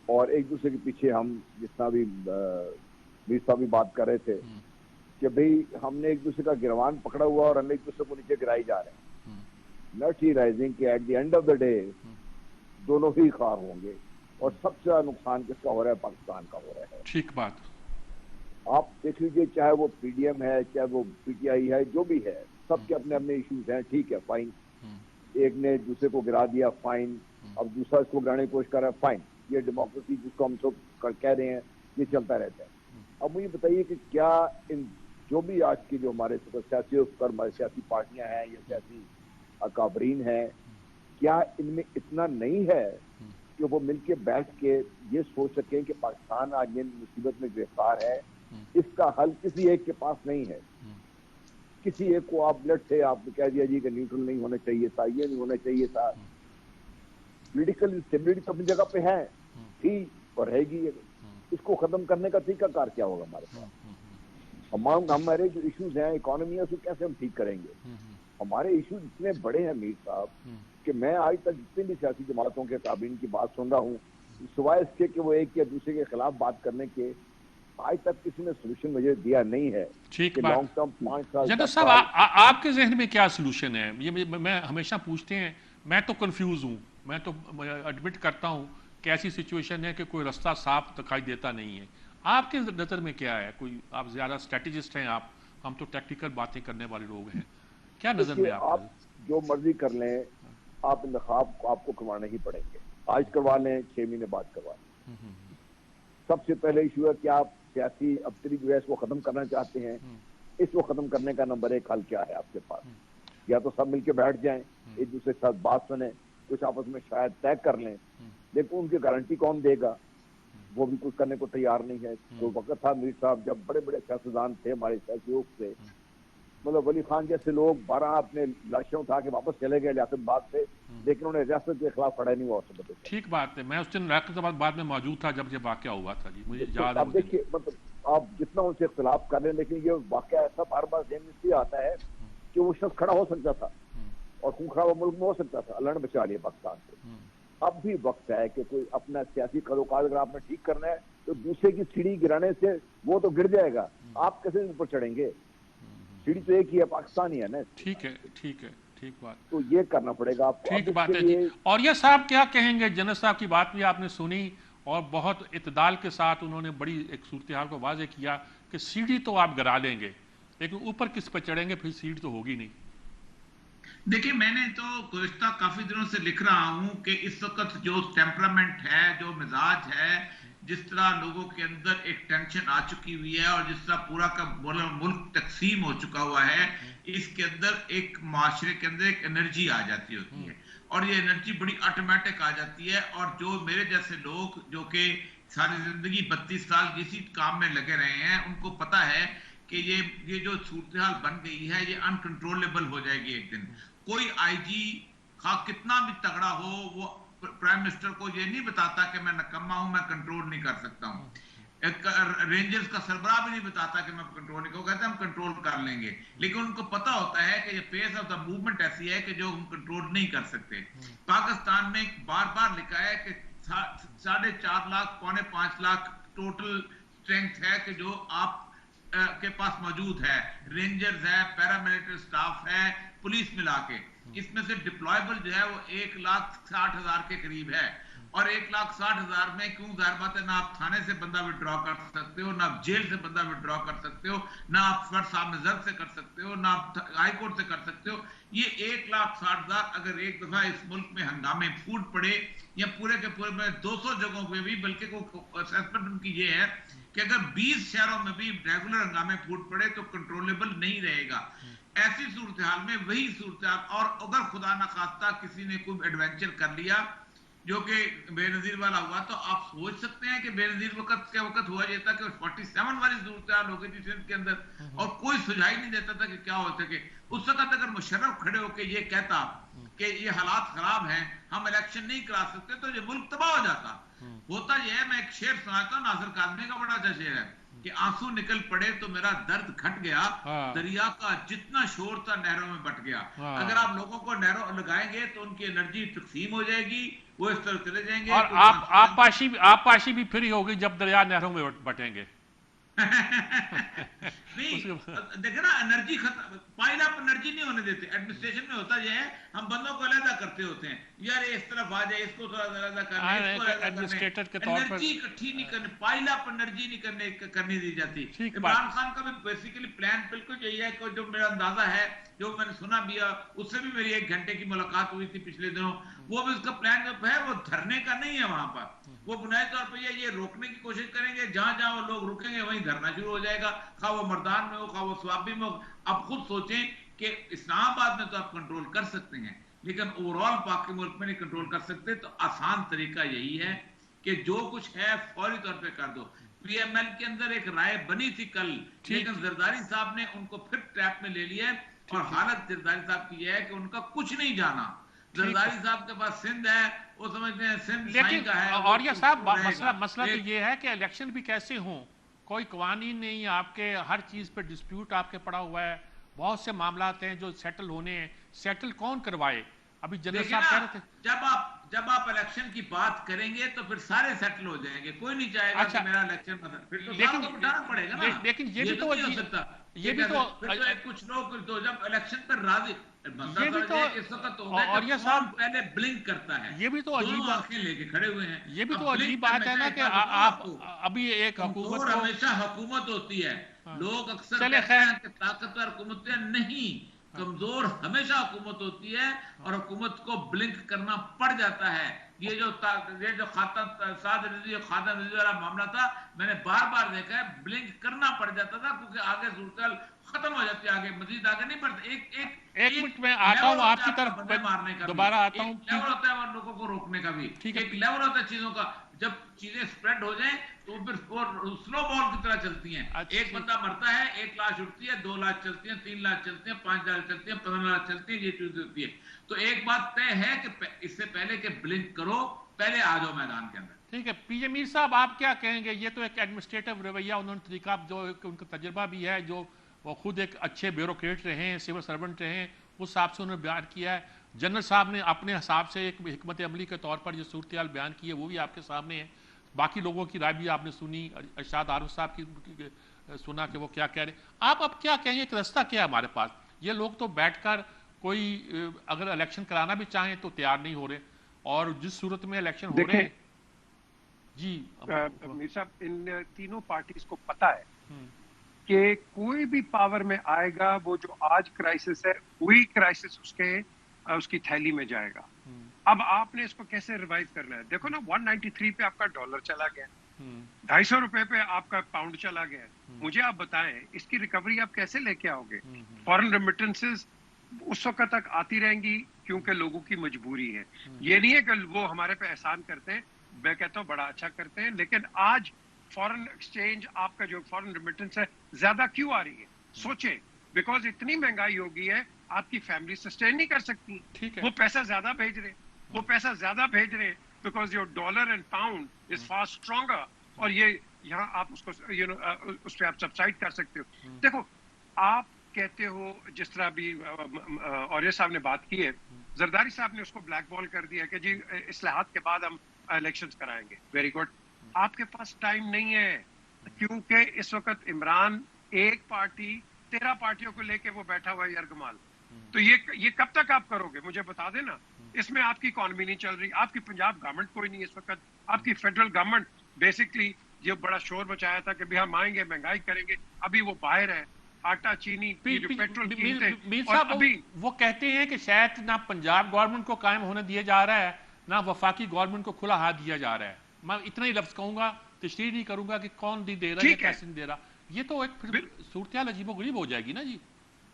और एक दूसरे के पीछे हम, जितना भी मीर साहब भी बात कर रहे थे कि भाई हमने एक दूसरे का गिरबान पकड़ा हुआ और हम एक दूसरे को नीचे गिराई जा रहे हैं, नॉट रियलाइजिंग कि at the end of the day दोनों ही खार होंगे और सबसे ज्यादा नुकसान किसका हो रहा है? पाकिस्तान का हो रहा है। ठीक बात। आप देख लीजिए, चाहे वो पीडीएम है, चाहे वो पीटीआई है, जो भी है, सबके अपने अपने इश्यूज हैं। ठीक है, फाइन, एक ने दूसरे को गिरा दिया, फाइन, अब दूसरा इसको गिराने की कोशिश कर रहा है, फाइन। ये डेमोक्रेसी जिसको हम सब कह रहे हैं, ये चलता रहता है। अब मुझे बताइए कि क्या इन जो भी आज की जो हमारे सियासी उपकर, हमारी सियासी पार्टियां हैं या सियासी अकाबरीन हैं, क्या इनमें इतना नहीं है कि वो मिलके बैठ के ये सोच सकें कि पाकिस्तान आज जिन मुसीबत में गिरफ्तार है, इसका हल किसी एक के पास नहीं है। किसी एक को आप ब्लड से आपने कह दिया जी कि न्यूट्रल नहीं होना चाहिए था, ये नहीं होना चाहिए था। पॉलिटिकल इंस्टेबिलिटी तो अपनी जगह पे है, थी और रहेगी। इसको खत्म करने का तरीका कार क्या होगा हमारे पास? हमारे जो इश्यूज हैं इकोनॉमी है, उसको कैसे हम ठीक करेंगे? हमारे इश्यूज इतने बड़े हैं मीर साहब कि मैं आज तक जितनी भी सियासी जमातों के काबिन की बात सुन रहा हूँ, सिवाय इसके कि वो एक या दूसरे के खिलाफ बात करने के, आज तक किसी ने सोल्यूशन मुझे दिया नहीं है। ठीक बात। लॉन्ग टर्म 5 साल जनरल साहब, आपके जहन में क्या सोल्यूशन है? ये मैं हमेशा पूछते हैं, मैं तो कंफ्यूज हूँ। मैं तो एडमिट करता हूँ कि ऐसी सिचुएशन है कि कोई रास्ता साफ दिखाई देता नहीं है। आपके नज़र में क्या है? कोई, आप ज़्यादा स्ट्रेटेजिस्ट हैं, आप, हम तो टेक्निकल बातें करने वाले लोग हैं। क्या नज़र में आप जो मर्जी कर लें, आप इंतखाब आपको करवाने ही पड़ेंगे। आज करवा लें, 6 महीने बाद करवा लें। सबसे पहले इशू है कि आप सियासी अबतरी जो है इसको खत्म करना चाहते हैं। इसको खत्म करने का नंबर 1 हल क्या है आपके पास? या तो सब मिलके बैठ जाएं, एक दूसरे के साथ बात सुने, कुछ आपस में शायद तय कर लें। लेकिन उनकी गारंटी कौन देगा? वो भी कुछ करने को तैयार नहीं है। तो वक्त था मीर साहब जब बड़े बड़े सियासतदान थे हमारे सियासी से, मतलब वली खान जैसे लोग 12 अपने लाशें उठा के वापस चले गए लियाकतबाद से, लेकिन उन्हें रियासत के खिलाफ खड़ा नहीं हुआ सकते। ठीक बात है, मैं उस दिन लियाकतबाद में मौजूद था जब ये वाकया हुआ था जी, मुझे याद है। आप देखिए, मतलब आप जितना उनसे इख्तिलाफ कर लें, लेकिन ये वाकया ऐसा बार बार ज़हन में इसलिए आता है कि वो शख्स खड़ा हो सकता था और खून खराबा मुल्क में हो सकता था। अल्लाह ने बचा लिया पाकिस्तान से। अब भी वक्त है कि कोई अपना सियासी करोकाज अगर आपने ठीक करना है तो दूसरे की सीढ़ी गिराने से वो तो गिर जाएगा, आप कैसे ऊपर चढ़ेंगे? सीढ़ी तो एक ही है, पाकिस्तान ही है ना। ठीक है, ठीक है, ठीक बात। तो ये करना पड़ेगा आपको। ठीक बात है जी। और ये साहब क्या कहेंगे? जनरल साहब की बात भी आपने सुनी और बहुत इत्दाल के साथ उन्होंने बड़ी एक सूरत हाल को वाज़ेह किया कि सीढ़ी तो आप गिरा लेंगे, लेकिन ऊपर किस पर चढ़ेंगे? फिर सीढ़ी तो होगी नहीं। देखिए, मैंने तो गुज़िश्ता काफी दिनों से लिख रहा हूं कि इस वक्त जो टेम्परामेंट है, जो मिजाज है, जिस तरह लोगों के अंदर एक टेंशन आ चुकी हुई है और जिस तरह पूरा का मुल्क तकसीम हो चुका हुआ है, इसके अंदर एक माशरे के अंदर एक एनर्जी आ जाती होती है और ये एनर्जी बड़ी ऑटोमेटिक आ जाती है। और जो मेरे जैसे लोग जो कि सारी जिंदगी 32 साल किसी काम में लगे रहे हैं, उनको पता है कि ये जो सूरत हाल बन गई है ये अनकंट्रोलेबल हो जाएगी एक दिन। कोई आईजी कितना भी तगड़ा हो, वो प्राइम मिनिस्टर को ये नहीं बताता कि मैं नकम्मा हूं, मैं कंट्रोल नहीं कर सकता हूं। रेंजर्स का सरबराह भी नहीं बताता कि मैं कंट्रोल नहीं, कहते हम कंट्रोल कर लेंगे, लेकिन उनको पता होता है कि ये पेस ऑफ द मूवमेंट ऐसी है कि जो हम कंट्रोल नहीं कर सकते। पाकिस्तान में बार बार लिखा है कि 4.5 लाख, 4.5 लाख टोटल स्ट्रेंथ है कि जो आप के पास मौजूद है। रेंजर्स है, पैरामिलिट्री स्टाफ है, पुलिस मिला के इसमें से डिप्लॉयबल जो है वो 1,60,000 के करीब है। और 1,60,000 में क्यों, जाहिर बात है, ना आप थाने से बंदा विड्रॉ कर सकते हो, ना आप जेल से बंदा विड्रॉ कर सकते हो, ना आप फर्ज साहब नजर से कर सकते हो, ना आप हाई कोर्ट से कर सकते हो। ये 1,60,000 अगर एक दफा इस मुल्क में हंगामे फूट पड़े या पूरे के पूरे में 200 जगहों पे भी, बल्कि असेसमेंट उनकी ये है कि अगर 20 शहरों में भी रेगुलर हंगामे फूट पड़े तो कंट्रोलेबल नहीं रहेगा। ऐसी सूरत हाल में वही सूरत हाल, और अगर खुदा ना खास्ता किसी ने कोई एडवेंचर कर लिया जो कि बेनजीर वाला हुआ, तो आप सोच सकते हैं कि बेनजीर वक्त के वक्त हुआ जाता कि 47 वाली सूरत हाल हो गई थी सिंध के अंदर और कोई सुझाई नहीं देता था कि क्या हो सके। उस वक्त अगर मुशर्रफ खड़े होकर ये कहता कि ये हालात खराब हैं, हम इलेक्शन नहीं करा सकते, तो ये मुल्क तबाह हो जाता। होता यह है, मैं एक शेर सुनाता हूँ, नासिर काज़मी का बड़ा अच्छा शेर है कि आंसू निकल पड़े तो मेरा दर्द घट गया, दरिया का जितना शोर था नहरों में बट गया। अगर आप लोगों को नहरों लगाएंगे तो उनकी एनर्जी तकसीम हो जाएगी, वो इस तरह चले जाएंगे। और आप पाशी भी फ्री होगी जब दरिया नहरों में बटेंगे। नहीं, देखे ना, एनर्जी पाइल अप एनर्जी नहीं होने देते। एडमिनिस्ट्रेशन में होता यह है, हम बंदों को अलग करते होते हैं, यार इस तरफ आ जाए, इसको थोड़ा अलग करना है, इसको अलग एडमिनिस्ट्रेटर के करना है, तौर पर एनर्जी इकट्ठी नहीं करने, पाइल अप एनर्जी नहीं करनी दी जाती। ठीक इमरान खान का भी बेसिकली प्लान बिल्कुल यही है, जो मेरा अंदाजा है, जो मैंने सुना भी है, उससे भी मेरी 1 घंटे की मुलाकात हुई थी पिछले दिनों, वो भी उसका प्लान जो है वो धरने का नहीं है वहां पर, वो बुनियादी तौर पर ये रोकने की कोशिश करेंगे, जहां जहां वो लोग रुकेंगे वहीं धरना शुरू हो जाएगा, खा वो मर्दान में हो, खा वो स्वाबी में हो। आप खुद सोचें कि इस्लामाबाद में तो आप कंट्रोल कर सकते हैं, लेकिन ओवरऑल बाकी मुल्क में नहीं कंट्रोल कर सकते। तो आसान तरीका यही है कि जो कुछ है फौरी तौर पे कर दो। पीएमएल के अंदर एक राय बनी थी कल, लेकिन जरदारी साहब ने उनको फिर ट्रैप में ले लिया, और हालत जरदारी साहब की यह है कि उनका कुछ नहीं जाना। जरदारी साहब के पास सिंध है, वो समझते हैं सिंध साईं का है। और ये साहब मसला तो ये है कि इलेक्शन भी कैसे हों, कोई कवानीन नहीं, आपके हर चीज पे डिस्प्यूट आपके पड़ा हुआ है, बहुत से मामला हैं जो सेटल होने हैं, सेटल कौन करवाए? अभी जनरल साहब कह रहे थे जब आप इलेक्शन की बात करेंगे तो फिर सारे सेटल हो जाएंगे, कोई नहीं चाहेगा कि मेरा इलेक्शन फिर तो लेकिन उठाना पड़ेगा ना। लेकिन ये भी तो नहीं हो सकता, ये भी तो कुछ लोग तो जब इलेक्शन पर राजी, ये भी तो इस वक्त होगा, और ये साहब पहले ब्लिंक करता है, ये भी तो अजीब आंखें लेके खड़े हुए हैं। ये भी तो अजीब बात है ना कि आप अभी एक हुकूमत को, हमेशा हुकूमत होती है, लोग अक्सर चले कहते हैं कि ताकतवर हुकूमतें नहीं, कमजोर हमेशा हुकूमत होती है, और हुकूमत को ब्लिंक करना पड़ जाता है। ये जो खातम रजी वाला मामला था, मैंने बार बार देखा है, ब्लिंक करना पड़ जाता था, क्योंकि आगे सूरत खत्म हो जाती है, आगे मजीद आगे नहीं बढ़ते। एक मिनट में आता हूँ आपकी तरफ, मारने का दोबारा आता हूँ। लेवल होता है लोगों को रोकने का भी, एक लेवल होता है चीजों का। जब चीजें स्प्रेड हो जाए तो फिर स्लो बॉल की तरह चलती हैं। एक बंदा मरता है, 1 लाश उठती है, 2 लाश चलती है, 3 लाश चलती है, 5 लाश चलती है, 15 लाश चलती है, ये चीज होती है। तो एक बात तय है कि इससे पहले कि ब्लिंक करो, पहले आ जाओ मैदान के अंदर। ठीक है, पीजे मीर साहब आप क्या कहेंगे? ये तो एक एडमिनिस्ट्रेटिव रवैया, उन्होंने तरीका, जो उनका तजर्बा भी है, जो वो खुद एक अच्छे ब्यूरोक्रेट रहे हैं, सिविल सर्वेंट रहे हैं, उस हिसाब से उन्होंने बयान किया है। जनरल साहब ने अपने हिसाब से एक हिकमत अमली के तौर पर जो सूरत बयान की है वो भी आपके सामने है। बाकी लोगों की राय भी आपने सुनी, अरशाद आरिफ साहब की सुना कि वो क्या कह रहे हैं। आप अब क्या कहेंगे, एक रास्ता क्या है हमारे पास? ये लोग तो बैठकर कोई अगर इलेक्शन कराना भी चाहें तो तैयार नहीं हो रहे, और जिस सूरत में इलेक्शन हो रहे हैं जी मीर साहब, इन तीनों पार्टीज को पता है कि कोई भी पावर में आएगा, वो जो आज क्राइसिस है वही क्राइसिस उसकी थैली में जाएगा। अब आपने इसको कैसे रिवाइव करना है? देखो ना, 193 पे आपका डॉलर चला गया, 250 रुपए पे आपका पाउंड चला गया। मुझे आप बताएं, इसकी रिकवरी आप कैसे लेके आओगे? फॉरेन रेमिटेंसेस उस वक्त तक आती रहेंगी क्योंकि लोगों की मजबूरी है। ये नहीं है कि वो हमारे पे एहसान करते हैं, मैं कहता हूँ बड़ा अच्छा करते हैं, लेकिन आज फॉरेन एक्सचेंज, आपका जो फॉरेन रेमिटेंस है, ज्यादा क्यों आ रही है? सोचे, बिकॉज इतनी महंगाई हो गई है, आपकी फैमिली सस्टेन नहीं कर सकती। वो पैसा ज्यादा भेज रहे because your dollar and pound is far stronger, और ये यहाँ आप उसको उस पर आप सब्साइड कर सकते हो। देखो, आप कहते हो जिस तरह भी औरिया साहब ने बात की है, जरदारी साहब ने उसको ब्लैक बॉल कर दिया कि जी इस्लाहात के बाद हम इलेक्शंस कराएंगे। वेरी गुड, आपके पास टाइम नहीं है, क्योंकि इस वक्त इमरान एक पार्टी 13 पार्टियों को लेके वो बैठा हुआ है यरगमाल। तो ये कब तक आप करोगे? मुझे बता देना। इसमें आपकी इकॉनमी नहीं चल रही, आपकी पंजाब गवर्नमेंट कोई नहीं इस वक्त, आपकी फेडरल गवर्नमेंट बेसिकली जो बड़ा शोर मचाया था कि भी हम आएंगे महंगाई करेंगे, अभी वो बाहर है। आटा, चीनी, जो पेट्रोल कीमतें, और अभी वो कहते हैं कि शायद ना पंजाब गवर्नमेंट को कायम होने दिया जा रहा है, ना वफाकी गवर्नमेंट को खुला हाथ दिया जा रहा है। मैं इतना ही लफ्ज कहूंगा, तशरीह नहीं करूंगा कि कौन दे रहा है, कैसे नहीं दे रहा। ये तो एक फिर सूरत अजीबोगरीब हो जाएगी ना जी।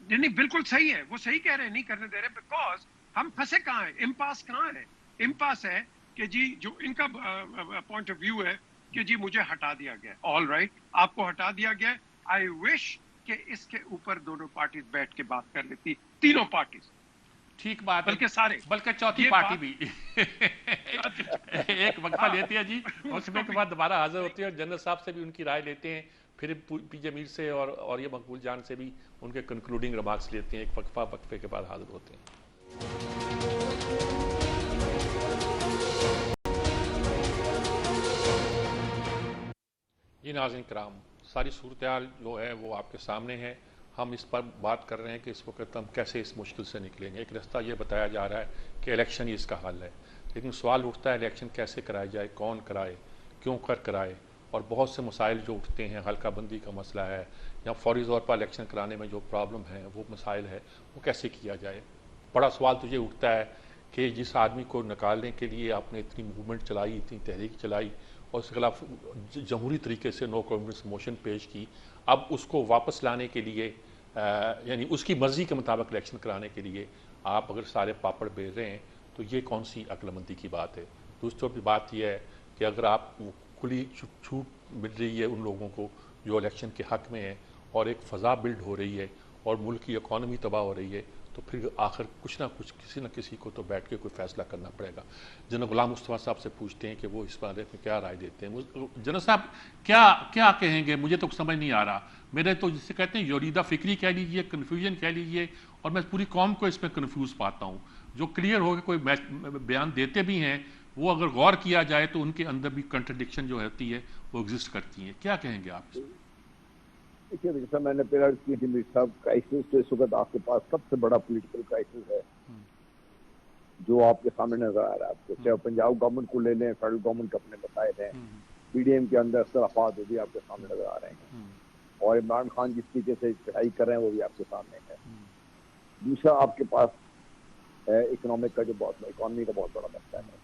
नहीं, बिल्कुल सही है, वो सही कह रहे हैं, नहीं करने दे रहे, बिकॉज हम फंसे कहाँ हैं, इम्पास कहाँ है? इम्पास है कि जी जो इनका पॉइंट ऑफ व्यू है कि जी मुझे हटा दिया गया, ऑल राइट, आपको हटा दिया गया। आई विश कि इसके ऊपर दोनों पार्टीज बैठ के बात कर लेती, तीनों पार्टीज। ठीक बात, बल्कि सारे, बल्कि चौथी पार्टी भी एक वक्फा लेती है जी, और उसमें के बाद दोबारा हाजिर होती है, और जनरल साहब से भी उनकी राय लेते हैं, फिर पीजे मीर से और ये मकबूल जान से भी उनके कंक्लूडिंग रिमार्क्स लेते हैं। एक वक्फे के बाद हाजिर होते हैं। जी नाज़रीन कराम, सारी सूरत हाल जो है वो आपके सामने है, हम इस पर बात कर रहे हैं कि इस वक्त हम कैसे इस मुश्किल से निकलेंगे। एक रास्ता ये बताया जा रहा है कि इलेक्शन ही इसका हल है, लेकिन सवाल उठता है इलेक्शन कैसे कराया जाए, कौन कराए, क्यों कराए, और बहुत से मसाइल जो उठते हैं, हल्का बंदी का मसला है या फौरी तौर पर इलेक्शन कराने में जो प्रॉब्लम है, वो मसाइल है, वो कैसे किया जाए। बड़ा सवाल तो ये उठता है कि जिस आदमी को निकालने के लिए आपने इतनी मूवमेंट चलाई, इतनी तहरीक चलाई और उसके खिलाफ जमहूरी तरीके से नो कॉन्फिडेंस मोशन पेश की, अब उसको वापस लाने के लिए यानी उसकी मर्ज़ी के मुताबिक इलेक्शन कराने के लिए आप अगर सारे पापड़ बेल रहे हैं तो ये कौन सी अक्लमंदी की बात है। दूसरी भी बात यह है कि अगर आप खुली छूट मिल रही है उन लोगों को जो इलेक्शन के हक़ में है और एक फ़ज़ा बिल्ड हो रही है और मुल्क की इकॉनमी तबाह हो रही है, तो फिर आखिर कुछ ना कुछ किसी न किसी को तो बैठ के कोई फ़ैसला करना पड़ेगा। जनरल गुलाम मुस्तफ़ा साहब से पूछते हैं कि वो इस बारे में क्या राय देते हैं। जनरल साहब क्या क्या कहेंगे, मुझे तो समझ नहीं आ रहा। मेरे तो जिसे कहते हैं योरीदा फ़िक्री कह लीजिए, कन्फ्यूजन कह लीजिए, और मैं पूरी कौम को इसमें कन्फ्यूज़ पाता हूँ। जो क्लियर हो के कोई बयान देते भी हैं, वो अगर गौर किया जाए तो उनके अंदर भी कंट्रडिक्शन जो होती है वो एग्जिस्ट करती है। क्या कहेंगे आप इसमें? देखिए, जैसा मैंने पहले की थी मीर साहब, क्राइसिस तो इस वक्त आपके पास सबसे बड़ा पॉलिटिकल क्राइसिस है जो आपके सामने नजर आ रहा है आपको। चाहे पंजाब गवर्नमेंट को ले लें, फेडरल गवर्नमेंट के अपने मसाइल हैं, पीडीएम के अंदर इख्तलाफात वो भी आपके सामने नजर आ रहे हैं, और इमरान खान जिस तरीके से चढ़ाई कर रहे हैं वो भी आपके सामने है। दूसरा आपके पास इकोनॉमिक का जो इकोनॉमी का बहुत बड़ा मसला है,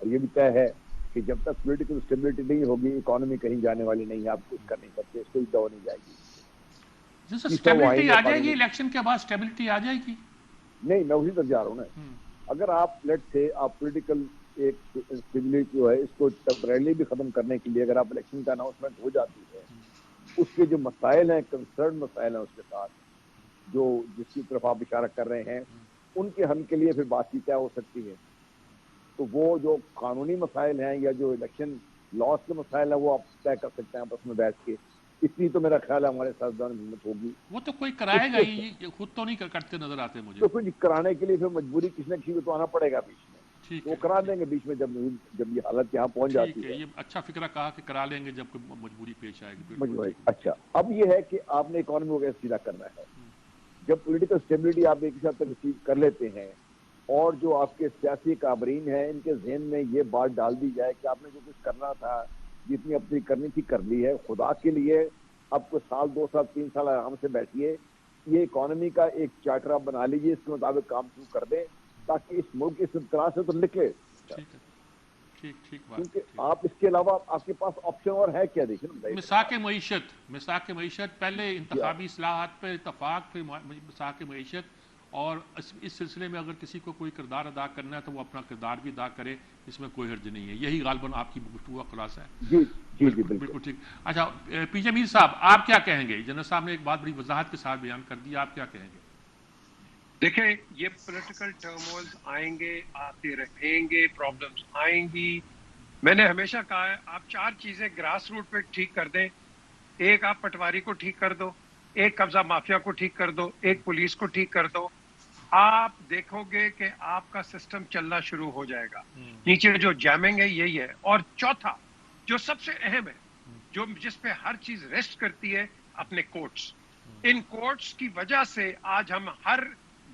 और ये भी तय है कि जब तक पॉलिटिकल स्टेबिलिटी नहीं होगी इकोनॉमी कहीं जाने वाली नहीं है, आप कुछ कर नहीं सकते, इसको भी दवा नहीं जाएगी। स्टेबिलिटी आ जाएगी इलेक्शन के बाद, स्टेबिलिटी आ जाएगी? नहीं, मैं उसी तक जा रहा हूँ ना। अगर आप लेट से आप पॉलिटिकल एक स्टेबिलिटी जो है इसको टेम्परेरी भी खत्म करने के लिए अगर आप इलेक्शन का अनाउंसमेंट हो जाती है, उसके जो मसाइल हैं, कंसर्न मसाइल हैं उसके साथ जो जिसकी तरफ आप इशारा कर रहे हैं, उनके हल के लिए फिर बातचीत तय हो सकती है। तो वो जो कानूनी मसाइल हैं या जो इलेक्शन लॉस के मसाइल हैं वो आप तय कर सकते हैं आपस में बैठ के। इतनी तो मेरा ख्याल है हमारे साथ हिम्मत होगी। वो तो कोई कराएगा ही, खुद तो नहीं करते नजर आते मुझे। तो फिर कराने के लिए फिर मजबूरी किसी न किसी को तो आना पड़ेगा बीच में। ठीक, वो करा देंगे बीच में जब ये हालत यहाँ पहुंच जाती है। ये अच्छा फिक्रा कहा कि करा लेंगे जब कोई मजबूरी पेश आएगी। मजबूरी। अच्छा, अब ये है कि आपने इकोनॉमी को कैसे सीधा करना है। जब पॉलिटिकल स्टेबिलिटी आप एक हिसाब तक अचीव कर लेते हैं और जो आपके सियासी काबरीन हैं इनके जहन में ये बात डाल दी जाए कि आपने जो कुछ करना था, जितनी अपनी करनी थी कर ली है, खुदा के लिए आपको साल 2 साल 3 साल आराम से बैठिए, ये इकोनॉमी का एक चार्टर आप बना लीजिए, इसके मुताबिक काम शुरू कर दें ताकि इस मुल्क की इब्तला से तो निकले। ठीक बात। क्योंकि आप इसके अलावा आपके पास ऑप्शन और है क्या? देखिए, मिसाक मईशत पहले इंतखाबी इस्लाहात पर इतफाक, फिर मिसाक मईशत, और इस सिलसिले में अगर किसी को कोई किरदार अदा करना है तो वो अपना किरदार भी अदा करे, इसमें कोई हर्ज नहीं है। यही गालबन आपकी गुफ्तगू का खुलासा है। जी बिल्कुल ठीक। अच्छा, पीजे मीर साहब आप क्या कहेंगे? जनरल साहब ने एक बात बड़ी वजाहत के साथ बयान कर दी, आप क्या कहेंगे? देखें, ये पॉलिटिकल टर्मोइल्स आएंगे, आते रहेंगे, प्रॉब्लम्स आएंगी। मैंने हमेशा कहा है आप 4 चीजें ग्रास रूट पे ठीक कर दें। एक, आप पटवारी को ठीक कर दो, एक कब्जा माफिया को ठीक कर दो, एक पुलिस को ठीक कर दो, आप देखोगे कि आपका सिस्टम चलना शुरू हो जाएगा। नीचे जो जैमिंग है यही है। और चौथा जो सबसे अहम है, जो जिस पे हर चीज रेस्ट करती है, अपने कोर्ट्स। इन कोर्ट्स की वजह से आज हम हर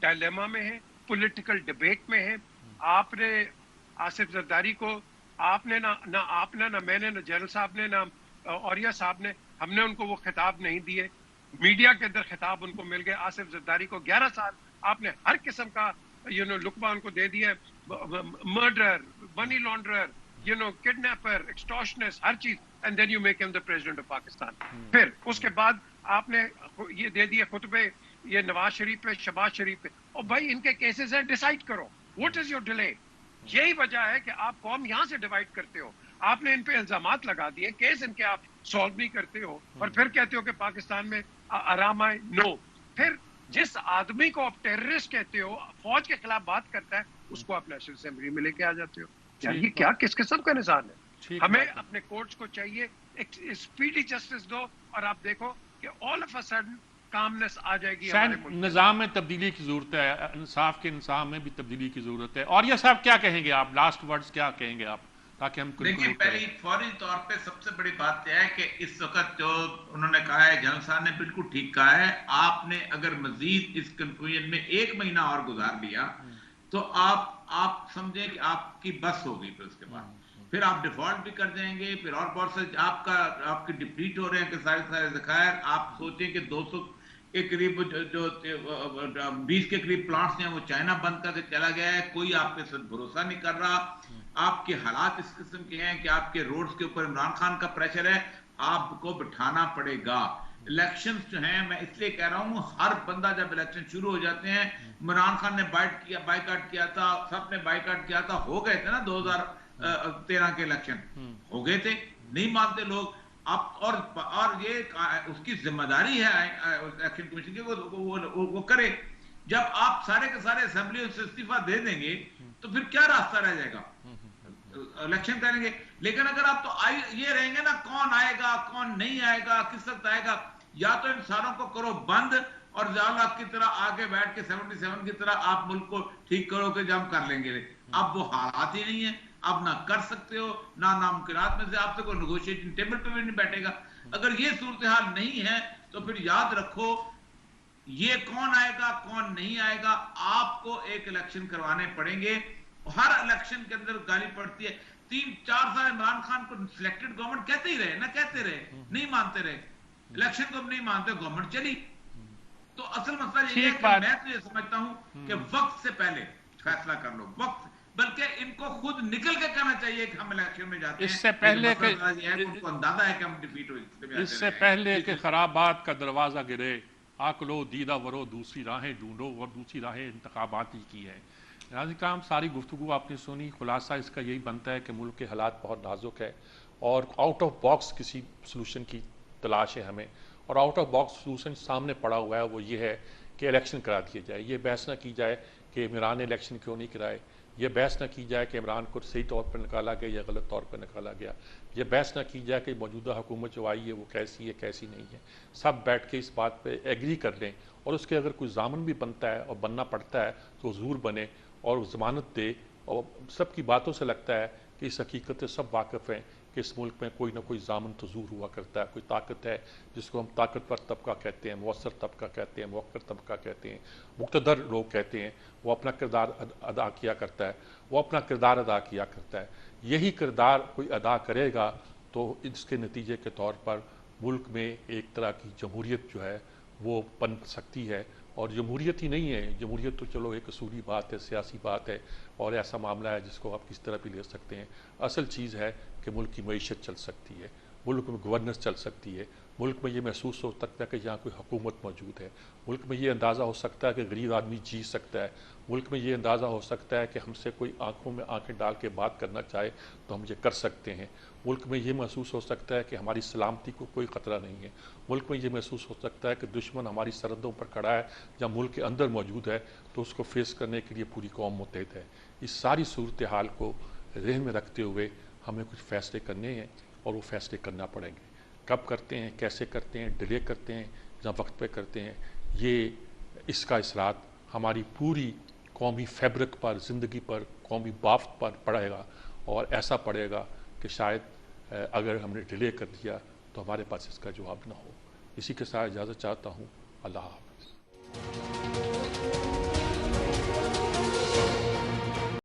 डायलेमा में हैं, पॉलिटिकल डिबेट में हैं। आपने आसिफ जरदारी को आपने ना आपने ना मैंने ना जनरल साहब ने ना औरिया साहब ने, हमने उनको वो खिताब नहीं दिए। मीडिया के अंदर खिताब उनको मिल गए। आसिफ जरदारी को 11 साल आपने हर किस्म का लुकबा उनको दे दिया, murderer, money launderer, kidnapper, extortionist, हर चीज, and then you make him the president of Pakistan. फिर उसके बाद आपने ये दे दिए खुतबे ये नवाज शरीफ पे, शहबाज शरीफ पे। और भाई इनके केसेस हैं, डिसाइड करो, व्हाट इज योर डिले। यही वजह है कि आप कौम यहां से डिवाइड करते हो। आपने इन पे इल्जामात लगा दिए, केस इनके आप सॉल्व नहीं करते हो, और फिर कहते हो कि पाकिस्तान में आराम आए। नो, फिर जिस आदमी को आप टेररिस्ट कहते हो, फौज के खिलाफ बात करता है, उसको आप नेशनल असेंबली में लेके आ जाते हो। यार ये क्या किस किस्म का निजाम है? हमें अपने कोर्ट्स को चाहिए एक स्पीडी जस्टिस दो, और आप देखो कि all of a sudden calmness आ जाएगी। निजाम में तब्दीली की जरूरत है, इंसाफ के निजाम में भी तब्दीली की जरूरत है। और ये साहब क्या कहेंगे आप? लास्ट वर्ड्स क्या कहेंगे आप ताकि हम देखिए, पहले फौरी तौर पे सबसे बड़ी बात यह है कि इस वक्त जो उन्होंने कहा है, जनरल साहब ने बिल्कुल ठीक कहा है, आपने अगर मजीद इस कंफ्यूजन में 1 महीना और गुजार लिया तो आप समझें कि आपकी बस हो गई। फिर उसके बाद फिर आप डिफॉल्ट भी कर जाएंगे, फिर और बहुत से आपके डिप्लीट हो रहे हैं कि सारे ज़खायर। आप सोचें कि 200 के करीब जो 20 के करीब प्लांट्स हैं वो चाइना बंद करके चला गया है, कोई आपके साथ भरोसा नहीं कर रहा। आपके हालात इस किस्म के हैं कि आपके रोड्स के ऊपर इमरान खान का प्रेशर है, आपको बिठाना पड़ेगा। इलेक्शंस जो हैं, मैं इसलिए कह रहा हूं, हर बंदा जब इलेक्शन शुरू हो जाते हैं, इमरान खान ने बाइकाट किया था, सबने बाइकाट किया था, हो गए थे ना 2013 के इलेक्शन, हो गए थे, नहीं मानते लोग अब। और ये उसकी जिम्मेदारी है इलेक्शन कमीशन की, वो करे। जब आप सारे के सारे असेंबली से इस्तीफा दे देंगे तो फिर क्या रास्ता रह जाएगा? इलेक्शन करेंगे। लेकिन अगर आप तो ये रहेंगे ना, कौन आएगा कौन नहीं आएगा, किस वक्त आएगा, या तो इन सारों को करो बंद और ज़ालक की तरह आगे बैठ के 77 की तरह आप मुल्क को ठीक करो कि जब कर लेंगे। अब वो हालात ही नहीं है, अब ना कर सकते हो, ना नामुमकिनात में से आपसे कोई नेगोशिएशन टेबल पे भी नहीं बैठेगा। अगर ये सूरत हाल नहीं है तो फिर याद रखो, ये कौन आएगा कौन नहीं आएगा, आपको एक इलेक्शन करवाने पड़ेंगे। हर इलेक्शन के अंदर गाली पड़ती है। 3-4 साल इमरान खान को सिलेक्टेड गवर्नमेंट कहते ही रहे ना, कहते रहे, नहीं मानते रहे, इलेक्शन को नहीं मानते, गवर्नमेंट चली। तो असल मसला ये है कि मैं तो ये समझता हूं कि वक्त से पहले फैसला कर लो, वक्त, बल्कि इनको खुद निकल के कहना चाहिए कि हम इलेक्शन में जाते हैं। इससे पहले कि उनको अंदाजा है कि हम डिफीट हो, इससे पहले कि खराबात का दरवाजा गिरे, आक लो दीदा वरो, दूसरी राहें ढूंढो, और दूसरी राहें इंतखाबात ही की है। नाज़रीन, सारी गुफ्तगू आपने सुनी, खुलासा इसका यही बनता है कि मुल्क के हालात बहुत नाजुक है और आउट ऑफ बॉक्स किसी सोल्यूशन की तलाश है हमें। और आउट ऑफ बॉक्स सोल्यूशन सामने पड़ा हुआ है, वो ये है कि इलेक्शन करा दिए जाए। ये बहस ना की जाए कि इमरान ने इलेक्शन क्यों नहीं कराए, ये बहस ना की जाए कि इमरान को सही तौर पर निकाला गया या गलत तौर पर निकाला गया, ये बहस ना की जाए कि मौजूदा हुकूमत जो आई है वो कैसी है कैसी नहीं है। सब बैठ के इस बात पे एग्री कर लें और उसके अगर कोई ज़ामन भी बनता है और बनना पड़ता है तो ज़रूर बने और ज़मानत दे। और सबकी बातों से लगता है कि इस हकीकत से सब वाकिफ़ हैं कि इस मुल्क में कोई ना कोई ज़ामन तो ज़रूर हुआ करता है, कोई ताकत है जिसको हम ताकतवर तबका कहते हैं, मुअस्सर तबका कहते हैं, मुवक्कर तबका कहते हैं, मुक़्तदर लोग कहते हैं। वो अपना किरदार अदा किया करता है, वो अपना किरदार अदा किया करता है। यही किरदार कोई अदा करेगा तो इसके नतीजे के तौर पर मुल्क में एक तरह की जमहूरियत जो है वो बन सकती है। और जमहूरियत ही नहीं है, जमहूरियत तो चलो एक असूली बात है, सियासी बात है और ऐसा मामला है जिसको आप किस तरह भी ले सकते हैं। असल चीज़ है कि मुल्क की मईशत चल सकती है, मुल्क में गवर्नेंस चल सकती है, मुल्क में ये महसूस हो सकता है कि यहाँ कोई हुकूमत मौजूद है, मुल्क में ये अंदाज़ा हो सकता है कि गरीब आदमी जी सकता है, मुल्क में ये अंदाज़ा हो सकता है कि हमसे कोई आंखों में आंखें डाल के बात करना चाहे तो हम ये कर सकते हैं, मुल्क में ये महसूस हो सकता है कि हमारी सलामती को कोई ख़तरा नहीं है, मुल्क में ये महसूस हो सकता है कि दुश्मन हमारी सरहदों पर खड़ा है या मुल्क के अंदर मौजूद है तो उसको फेस करने के लिए पूरी कौम मुत्तहिद है। इस सारी सूरत हाल को ज़हन में रखते हुए हमें कुछ फ़ैसले करने हैं और वो फ़ैसले करना पड़ेंगे। कब करते हैं, कैसे करते हैं, डिले करते हैं या वक्त पे करते हैं, ये इसका असरात हमारी पूरी कौमी फैब्रिक पर, ज़िंदगी पर, कौमी बाफ्त पर पड़ेगा। और ऐसा पड़ेगा कि शायद अगर हमने डिले कर दिया तो हमारे पास इसका जवाब ना हो। इसी के साथ इजाज़त चाहता हूँ। अल्लाह हाफ़िज़।